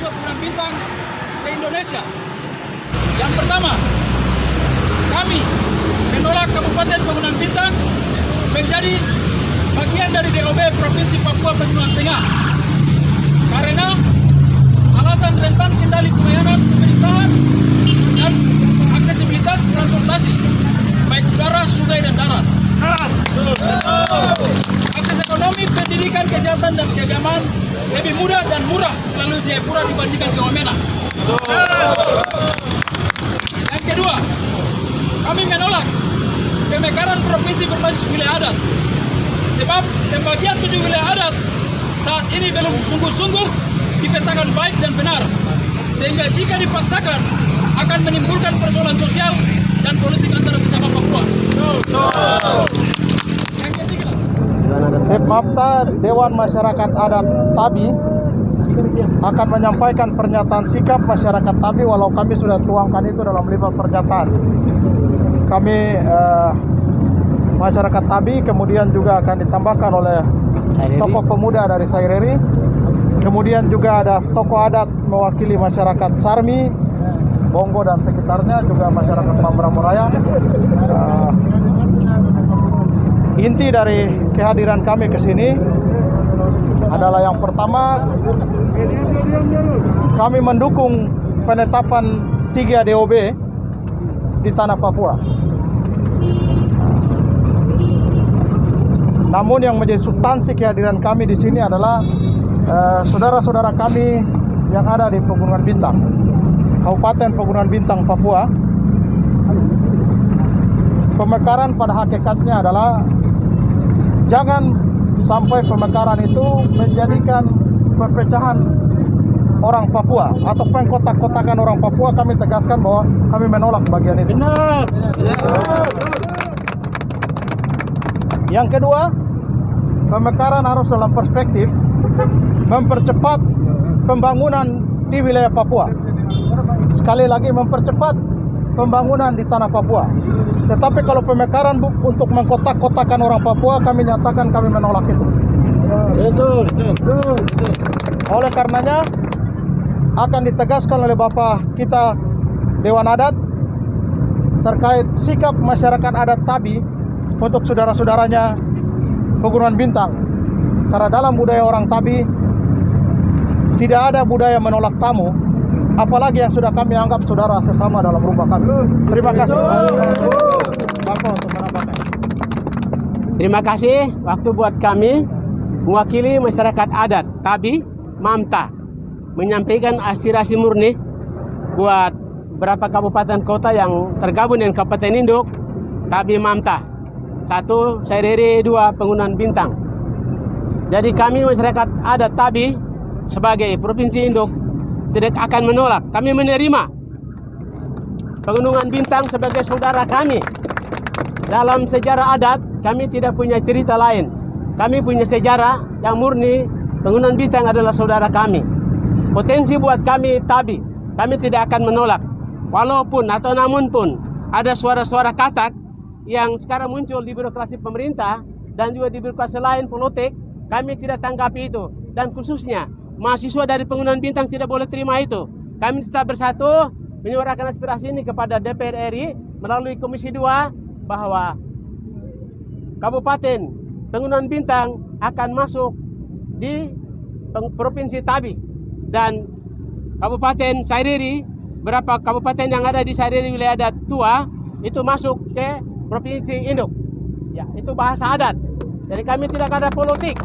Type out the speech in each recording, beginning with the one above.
mahasiswa Pegunungan Bintang se-Indonesia. Yang pertama, kami menolak Kabupaten Pegunungan Bintang menjadi bagian dari DOB Provinsi Papua Pegunungan Tengah karena alasan rentan kendali pelayanan pemerintahan dan aksesibilitas transportasi baik udara, sungai, dan darat. Akses ekonomi, pendidikan, kesehatan, dan keagamaan lebih mudah dan murah melalui Jayapura dibandingkan ke Wamena. Yang kedua, kami menolak pemekaran provinsi berbasis wilayah adat. Sebab pembagian 7 wilayah adat saat ini belum sungguh-sungguh dipetakan baik dan benar. Sehingga jika dipaksakan akan menimbulkan persoalan sosial dan politik antara sesama Papua. Yang ketiga, MAPTA Dewan Masyarakat Adat Tabi akan menyampaikan pernyataan sikap masyarakat Tabi walau kami sudah tuangkan itu dalam 5 pernyataan. Kami masyarakat Tabi kemudian juga akan ditambahkan oleh tokoh pemuda dari Saireri. Kemudian juga ada tokoh adat mewakili masyarakat Sarmi, Bongo dan sekitarnya, juga masyarakat Mambramo Raya. Inti dari kehadiran kami ke sini adalah yang pertama, kami mendukung penetapan 3 DOB di tanah Papua. Namun yang menjadi substansi kehadiran kami di sini adalah saudara-saudara kami yang ada di Pegunungan Bintang, Kabupaten Pegunungan Bintang, Papua. Pemekaran pada hakikatnya adalah jangan sampai pemekaran itu menjadikan perpecahan orang Papua atau pengkotak-kotakan orang Papua. Kami tegaskan bahwa kami menolak bagian itu. Benar. Yang kedua, pemekaran harus dalam perspektif mempercepat pembangunan di wilayah Papua. Sekali lagi, mempercepat pembangunan di tanah Papua. Tetapi kalau pemekaran untuk mengkotak-kotakan orang Papua, kami nyatakan kami menolak itu. Betul. Oleh karenanya akan ditegaskan oleh Bapak kita Dewan Adat terkait sikap masyarakat adat Tabi untuk saudara-saudaranya Pegunungan Bintang. Karena dalam budaya orang Tabi tidak ada budaya menolak tamu, apalagi yang sudah kami anggap saudara sesama dalam rumah kami. Terima kasih. Bapak untuk menambahkan. Terima kasih waktu buat kami mewakili masyarakat adat Tabi MAMTA menyampaikan aspirasi murni buat beberapa kabupaten kota yang tergabung dengan Kabupaten Induk Tabi MAMTA. 1 Saireri, 2 Pegunungan Bintang. Jadi kami masyarakat adat Tabi sebagai Provinsi Induk tidak akan menolak. Kami menerima Pegunungan Bintang sebagai saudara kami. Dalam sejarah adat kami tidak punya cerita lain. Kami punya sejarah yang murni. Pegunungan Bintang adalah saudara kami. Potensi buat kami Tabi, kami tidak akan menolak. Walaupun atau namun pun ada suara-suara katak yang sekarang muncul di birokrasi pemerintah dan juga di birokrasi lain politik, kami tidak tanggapi itu. Dan khususnya mahasiswa dari Pegunungan Bintang tidak boleh terima itu. Kami tetap bersatu menyuarakan aspirasi ini kepada DPR RI melalui Komisi 2 bahwa Kabupaten Pegunungan Bintang akan masuk di Provinsi Tabi dan Kabupaten Saireri, berapa kabupaten yang ada di Saireri wilayah adat tua itu masuk ke Provinsi Induk. Ya, itu bahasa adat. Jadi kami tidak ada politik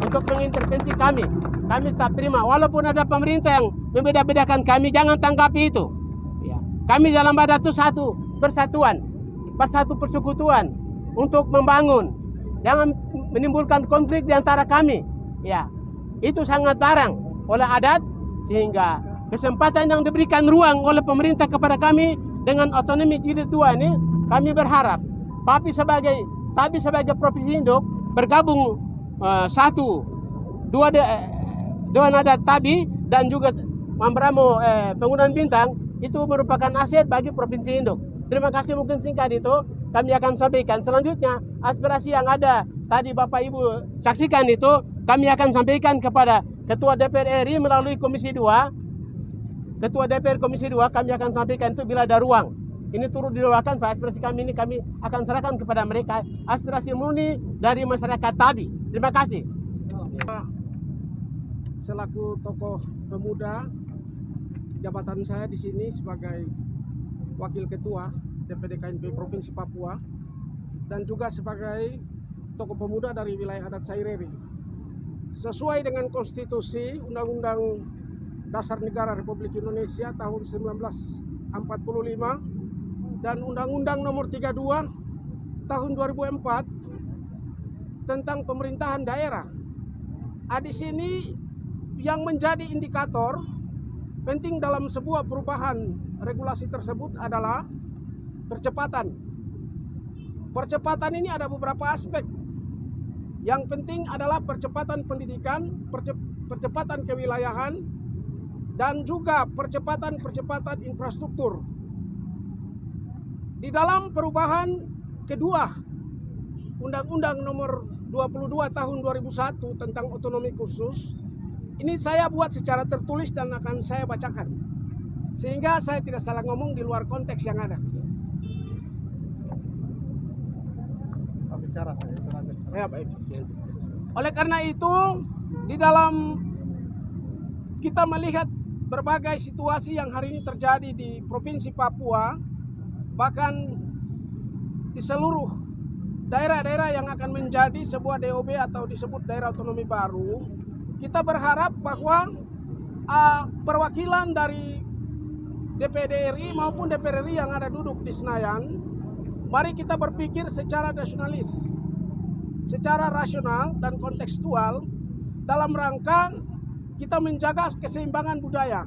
untuk mengintervensi kami. Kami tetap terima walaupun ada pemerintah yang membeda-bedakan kami, jangan tanggapi itu. Ya, kami dalam adat itu satu persatuan, bersatu persekutuan untuk membangun. Jangan menimbulkan konflik di antara kami. Ya, itu sangat larang oleh adat, sehingga kesempatan yang diberikan ruang oleh pemerintah kepada kami dengan otonomi jilid 2 ini, kami berharap Tabi sebagai Provinsi Induk bergabung Dewan Adat Tabi dan juga Mambramo Pegunungan Bintang itu merupakan aset bagi Provinsi Induk. Terima kasih, mungkin singkat itu kami akan sampaikan. Selanjutnya aspirasi yang ada tadi Bapak Ibu saksikan itu kami akan sampaikan kepada Ketua DPR RI melalui Komisi 2. Ketua DPR Komisi 2 kami akan sampaikan itu bila ada ruang. Ini turut didoakan Pak, aspirasi kami ini kami akan serahkan kepada mereka. Aspirasi murni dari masyarakat Tabi. Terima kasih. Selaku tokoh pemuda, jabatan saya di sini sebagai Wakil Ketua DPD KNP Provinsi Papua dan juga sebagai tokoh pemuda dari wilayah adat Saireri. Sesuai dengan konstitusi Undang-Undang Dasar Negara Republik Indonesia tahun 1945 dan Undang-Undang Nomor 32 tahun 2004 tentang pemerintahan daerah. Di sini yang menjadi indikator penting dalam sebuah perubahan regulasi tersebut adalah percepatan. Percepatan ini ada beberapa aspek. Yang penting adalah percepatan pendidikan, percepatan kewilayahan, dan juga percepatan infrastruktur. Di dalam perubahan kedua, Undang-Undang Nomor 22 tahun 2001 tentang otonomi khusus, ini saya buat secara tertulis dan akan saya bacakan. Sehingga saya tidak salah ngomong di luar konteks yang ada. Ya, baik. Oleh karena itu, di dalam kita melihat berbagai situasi yang hari ini terjadi di Provinsi Papua, bahkan di seluruh daerah-daerah yang akan menjadi sebuah DOB atau disebut daerah otonomi baru, kita berharap bahwa perwakilan dari DPD RI maupun DPR RI yang ada duduk di Senayan, mari kita berpikir secara nasionalis, secara rasional dan kontekstual dalam rangka kita menjaga keseimbangan budaya,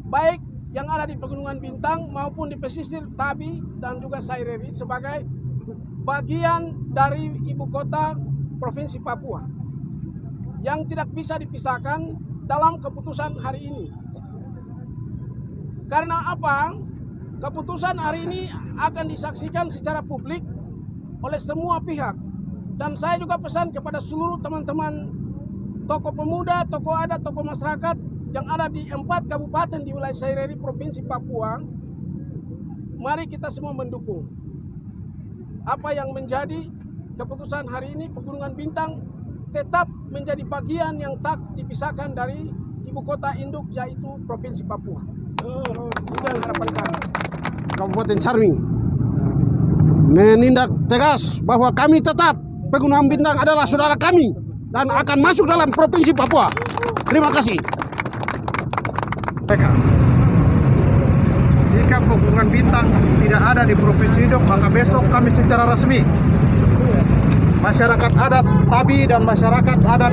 baik yang ada di Pegunungan Bintang maupun di pesisir Tabi dan juga Saireri sebagai bagian dari ibu kota Provinsi Papua yang tidak bisa dipisahkan dalam keputusan hari ini. Karena apa? Keputusan hari ini akan disaksikan secara publik oleh semua pihak. Dan saya juga pesan kepada seluruh teman-teman tokoh pemuda, tokoh adat, tokoh masyarakat yang ada di 4 kabupaten di wilayah Saireri, Provinsi Papua. Mari kita semua mendukung apa yang menjadi keputusan hari ini. Pegunungan Bintang tetap menjadi bagian yang tak dipisahkan dari ibu kota induk yaitu Provinsi Papua. Itu yang harapan kami. Kabupaten Charming menindak tegas bahwa kami tetap Pegunungan Bintang adalah saudara kami dan akan masuk dalam Provinsi Papua. Terima kasih. Jika Pegunungan Bintang tidak ada di Provinsi Induk, maka besok kami secara resmi masyarakat adat Tabi dan masyarakat adat,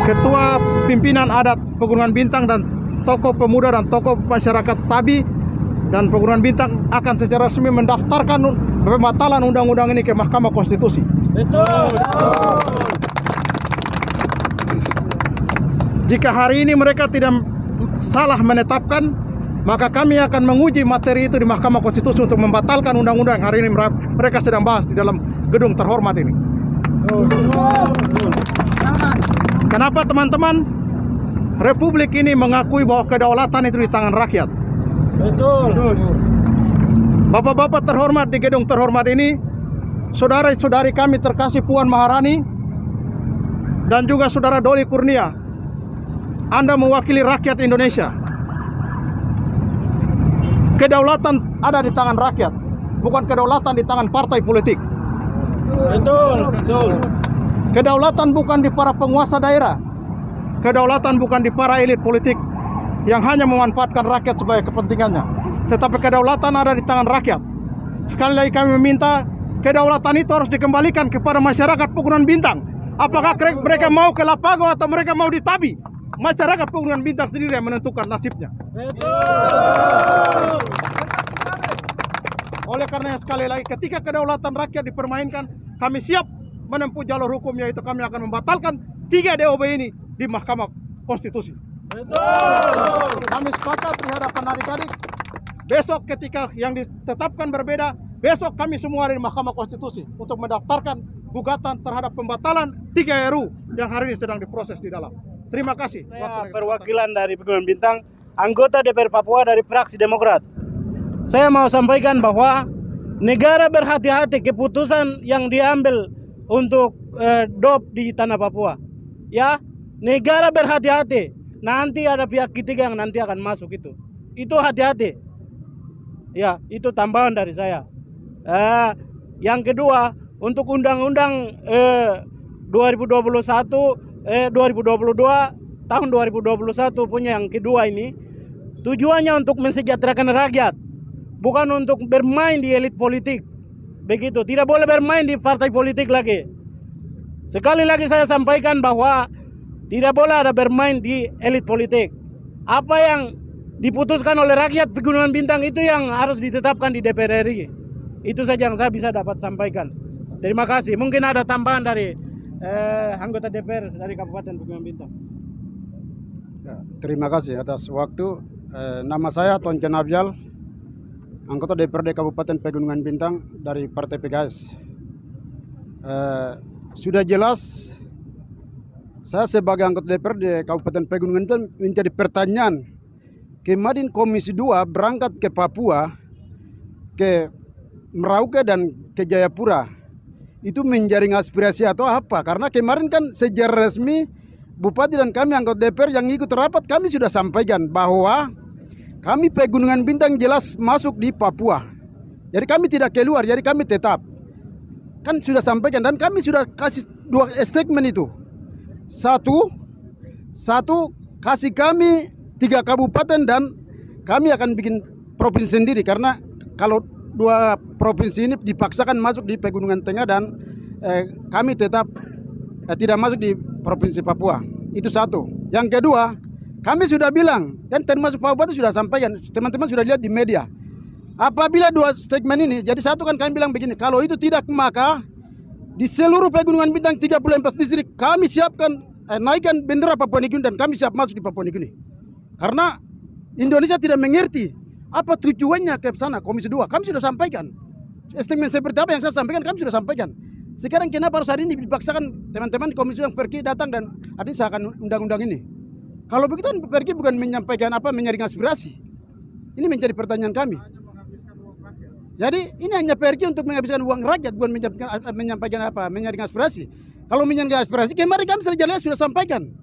ketua pimpinan adat Pegunungan Bintang dan tokoh pemuda dan tokoh masyarakat Tabi dan Pegunungan Bintang akan secara resmi mendaftarkan pembatalan undang-undang ini ke Mahkamah Konstitusi. Betul. Jika hari ini mereka tidak salah menetapkan, maka kami akan menguji materi itu di Mahkamah Konstitusi untuk membatalkan undang-undang hari ini mereka sedang bahas di dalam gedung terhormat ini. Kenapa teman-teman? Republik ini mengakui bahwa kedaulatan itu di tangan rakyat. Betul. Bapak-bapak terhormat di gedung terhormat ini, saudara-saudari kami terkasih Puan Maharani dan juga saudara Doli Kurnia, Anda mewakili rakyat Indonesia. Kedaulatan ada di tangan rakyat, bukan kedaulatan di tangan partai politik. Betul. Kedaulatan bukan di para penguasa daerah. Kedaulatan bukan di para elit politik yang hanya memanfaatkan rakyat sebagai kepentingannya. Tetapi kedaulatan ada di tangan rakyat. Sekali lagi kami meminta kedaulatan itu harus dikembalikan kepada masyarakat Pegunungan Bintang. Apakah mereka mau ke Lapago atau mereka mau di Tabi? Masyarakat Pegunungan Bintang sendiri yang menentukan nasibnya. Oleh karena sekali lagi, ketika kedaulatan rakyat dipermainkan, kami siap menempuh jalur hukum, yaitu kami akan membatalkan 3 DOB ini di Mahkamah Konstitusi. Kami sepakat di hadapan adik-adik, besok ketika yang ditetapkan berbeda, besok kami semua ada di Mahkamah Konstitusi untuk mendaftarkan gugatan terhadap pembatalan 3 RUU yang hari ini sedang diproses di dalam. Terima kasih. Saya perwakilan dari Pegunungan Bintang, anggota DPR Papua dari fraksi Demokrat. Saya mau sampaikan bahwa negara berhati-hati keputusan yang diambil untuk DOP di tanah Papua. Ya, negara berhati-hati. Nanti ada pihak ketiga yang nanti akan masuk itu. Itu hati-hati. Ya, itu tambahan dari saya. Yang kedua, untuk undang-undang 2022 tahun 2021 punya yang kedua ini, tujuannya untuk mensejahterakan rakyat, bukan untuk bermain di elit politik. Begitu, tidak boleh bermain di partai politik lagi. Sekali lagi saya sampaikan bahwa tidak boleh ada bermain di elit politik. Apa yang diputuskan oleh rakyat Pegunungan Bintang itu yang harus ditetapkan di DPR RI. Itu saja yang saya bisa dapat sampaikan. Terima kasih. Mungkin ada tambahan dari anggota DPR dari Kabupaten Pegunungan Bintang. Ya, terima kasih atas waktu. Nama saya Tonken Abyal, anggota DPRD Kabupaten Pegunungan Bintang dari Partai PKS. Sudah jelas, saya sebagai anggota DPRD Kabupaten Pegunungan Bintang menjadi pertanyaan. Kemarin Komisi 2 berangkat ke Papua, ke Merauke dan ke Jayapura. Itu menjaring aspirasi atau apa? Karena kemarin kan secara resmi Bupati dan kami anggota DPR yang ikut rapat, kami sudah sampaikan bahwa kami Pegunungan Bintang jelas masuk di Papua. Jadi kami tidak keluar, jadi kami tetap. Kan sudah sampaikan dan kami sudah kasih 2 statement itu. Satu kasih kami 3 kabupaten dan kami akan bikin provinsi sendiri, karena kalau 2 provinsi ini dipaksakan masuk di Pegunungan Tengah dan kami tetap tidak masuk di Provinsi Papua. Itu satu. Yang kedua, kami sudah bilang dan termasuk Pak Bupati sudah sampaikan, teman-teman sudah lihat di media. Apabila 2 statement ini, jadi satu kan kami bilang begini, kalau itu tidak maka di seluruh Pegunungan Bintang 34 distrik kami siapkan naikkan bendera Papua Nugini dan kami siap masuk di Papua Nugini. Karena Indonesia tidak mengerti apa tujuannya ke sana Komisi 2. Kami sudah sampaikan. Statement seperti apa yang saya sampaikan kami sudah sampaikan. Sekarang kenapa harus hari ini dipaksakan teman-teman Komisi yang pergi datang dan hari ini seakan undang-undang ini. Kalau begitu pergi bukan menyampaikan apa, menyaring aspirasi. Ini menjadi pertanyaan kami. Jadi ini hanya pergi untuk menghabiskan uang rakyat, bukan menyampaikan apa, menyaring aspirasi. Kalau menyaring aspirasi kemarin kami sudah sampaikan.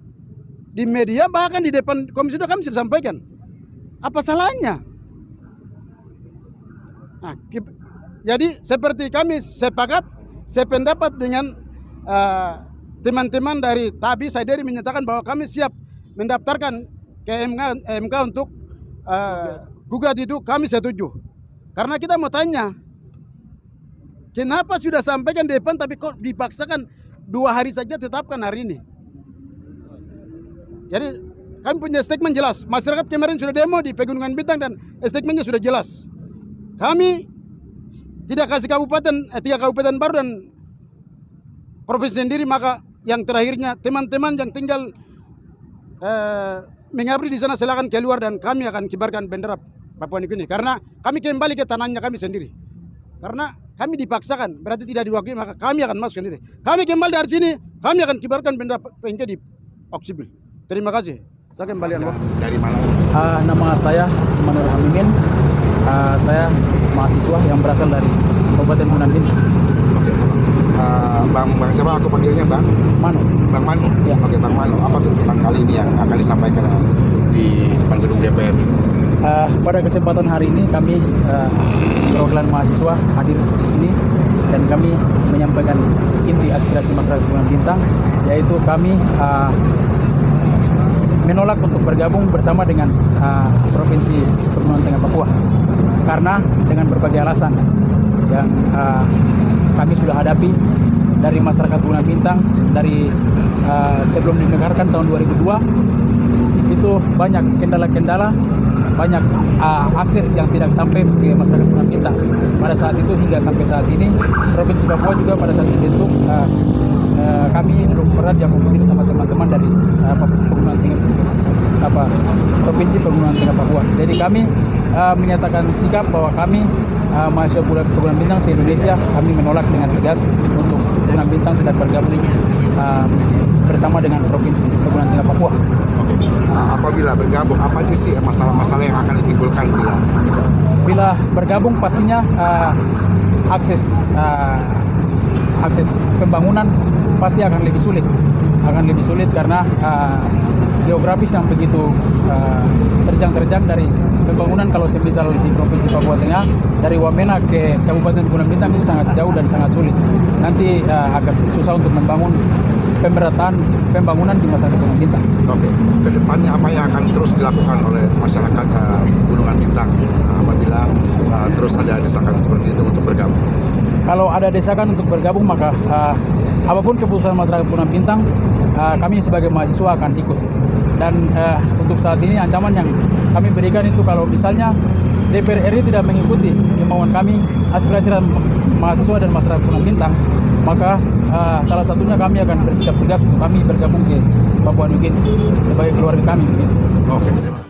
Di media bahkan di depan Komisi 2 kami sudah sampaikan. Apa salahnya? Nah, jadi seperti kami sependapat dengan teman-teman dari Tabi Saideri menyatakan bahwa kami siap mendaftarkan ke MK untuk gugat itu, kami setuju. Karena kita mau tanya, kenapa sudah sampaikan di depan tapi kok dipaksakan 2 hari saja tetapkan hari ini? Jadi kami punya statement jelas. Masyarakat kemarin sudah demo di Pegunungan Bintang dan statementnya sudah jelas. Kami tidak kasih 3 kabupaten baru dan provinsi sendiri, maka yang terakhirnya teman-teman yang tinggal mengabdi di sana silakan keluar dan kami akan kibarkan bendera Papua Nugini. Karena kami kembali ke tanahnya kami sendiri. Karena kami dipaksakan, berarti tidak diwakili, maka kami akan masuk sendiri. Kami kembali dari sini, kami akan kibarkan bendera PNK di Oksibil. Terima kasih. Saya kembali dari mana? Nama saya Manuel Hamingin. Saya mahasiswa yang berasal dari Kabupaten Pegunungan Bintang. Bang siapa aku panggilnya Bang? Manu. Bang Manu? Ya. Oke Bang Manu, apa tuntutan kali ini yang akan disampaikan di depan gedung DPR? Pada kesempatan hari ini kami perwakilan mahasiswa hadir di sini dan kami menyampaikan inti aspirasi masyarakat Pegunungan Bintang, yaitu kami menolak untuk bergabung bersama dengan Provinsi Pegunungan Tengah Papua karena dengan berbagai alasan yang kami sudah hadapi dari masyarakat Pegunungan Bintang dari sebelum dinegarkan tahun 2002. Itu banyak kendala-kendala, banyak akses yang tidak sampai ke masyarakat Pegunungan Bintang. Pada saat itu hingga sampai saat ini Provinsi Papua juga pada saat dibentuk kami belum pernah diakomodir sama teman-teman dari Pegunungan Tengah Provinsi Pegunungan Tengah Papua. Jadi kami menyatakan sikap bahwa kami mahasiswa Pegunungan Bintang se-Indonesia, kami menolak dengan tegas untuk Pegunungan Bintang tidak bergabung bersama dengan Provinsi Pegunungan Tengah Papua. Oke. Apabila bergabung, apa aja sih masalah-masalah yang akan ditimbulkan Bila bergabung pastinya akses pembangunan pasti akan lebih sulit karena geografis yang begitu terjang dari pembangunan. Kalau semisal di Provinsi Papua Tengah dari Wamena ke Kabupaten Pegunungan Bintang itu sangat jauh dan sangat sulit. Nanti agak susah untuk membangun pemerataan pembangunan di masyarakat Pegunungan Bintang. Oke, kedepannya apa yang akan terus dilakukan oleh masyarakat Pegunungan Bintang apabila terus ada desakan seperti itu untuk bergabung? Kalau ada desakan untuk bergabung, maka apapun keputusan masyarakat Pegunungan Bintang, kami sebagai mahasiswa akan ikut. Dan untuk saat ini ancaman yang kami berikan itu kalau misalnya DPR RI tidak mengikuti kemauan kami, aspirasi mahasiswa dan masyarakat Pegunungan Bintang, maka salah satunya kami akan bersikap tegas untuk kami bergabung ke Papua New Guinea sebagai keluarga kami. Oke, terima kasih.